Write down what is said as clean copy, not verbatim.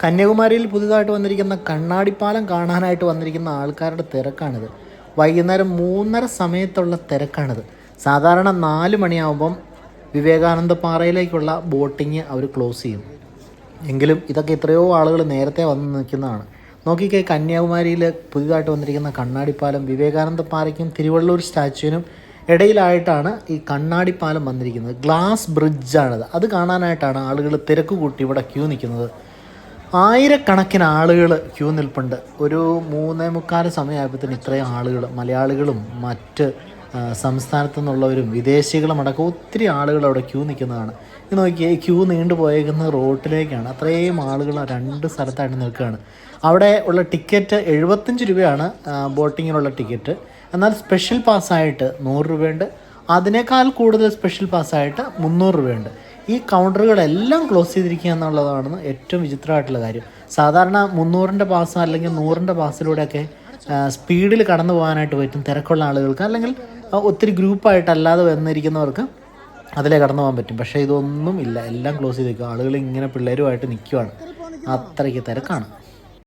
കന്യാകുമാരിയിൽ പുതുതായിട്ട് വന്നിരിക്കുന്ന കണ്ണാടിപ്പാലം കാണാനായിട്ട് വന്നിരിക്കുന്ന ആൾക്കാരുടെ തിരക്കാണിത്. വൈകുന്നേരം 3:30 സമയത്തുള്ള തിരക്കാണിത്. സാധാരണ 4 മണിയാകുമ്പം വിവേകാനന്ദ പാറയിലേക്കുള്ള ബോട്ടിങ് അവർ ക്ലോസ് ചെയ്യും. എങ്കിലും ഇതൊക്കെ എത്രയോ ആളുകൾ നേരത്തെ വന്ന് നിൽക്കുന്നതാണ്. നോക്കിക്കേ, കന്യാകുമാരിയിൽ പുതിയതായിട്ട് വന്നിരിക്കുന്ന കണ്ണാടിപ്പാലം വിവേകാനന്ദ പാറയ്ക്കും തിരുവള്ളൂർ സ്റ്റാച്യുവിനും ഇടയിലായിട്ടാണ് ഈ കണ്ണാടിപ്പാലം വന്നിരിക്കുന്നത്. ഗ്ലാസ് ബ്രിഡ്ജാണിത്. അത് കാണാനായിട്ടാണ് ആളുകൾ തിരക്ക് കൂട്ടി ഇവിടെ ക്യൂ നിൽക്കുന്നത്. ആയിരക്കണക്കിന് ആളുകൾ ക്യൂ നിൽപ്പുണ്ട്. ഒരു 3:45 സമയമായപ്പോഴത്തേന് ഇത്രയും ആളുകൾ, മലയാളികളും മറ്റ് സംസ്ഥാനത്തു നിന്നുള്ളവരും വിദേശികളും അടക്കം ഒത്തിരി ആളുകൾ അവിടെ ക്യൂ നിൽക്കുന്നതാണ്. ഇത് നോക്കിയാൽ ഈ ക്യൂ നീണ്ടു പോയേക്കുന്നത് റോട്ടിലേക്കാണ്. അത്രയും ആളുകൾ 2 സ്ഥലത്തായിട്ട് നിൽക്കുകയാണ്. അവിടെ ഉള്ള ടിക്കറ്റ് 75 രൂപയാണ് ബോട്ടിങ്ങിനുള്ള ടിക്കറ്റ്. എന്നാൽ സ്പെഷ്യൽ പാസ്സായിട്ട് 100 രൂപയുണ്ട്. അതിനേക്കാൾ കൂടുതൽ സ്പെഷ്യൽ പാസ്സായിട്ട് 300 രൂപയുണ്ട്. ഈ കൗണ്ടറുകളെല്ലാം ക്ലോസ് ചെയ്തിരിക്കുക എന്നുള്ളതാണ് ഏറ്റവും വിചിത്രമായിട്ടുള്ള കാര്യം. സാധാരണ 300-ൻ്റെ പാസ് അല്ലെങ്കിൽ 100-ൻ്റെ പാസ്സിലൂടെയൊക്കെ സ്പീഡിൽ കടന്നു പോകാനായിട്ട് പറ്റും തിരക്കുള്ള ആളുകൾക്ക്, അല്ലെങ്കിൽ ഒത്തിരി ഗ്രൂപ്പായിട്ടല്ലാതെ വന്നിരിക്കുന്നവർക്ക് അതിലേ കടന്നു പോകാൻ പറ്റും. പക്ഷേ ഇതൊന്നും ഇല്ല, എല്ലാം ക്ലോസ് ചെയ്തിരിക്കുക. ആളുകൾ ഇങ്ങനെ പിള്ളേരുമായിട്ട് നിൽക്കുവാണ്. അത്രയ്ക്ക് തിരക്കാണ്.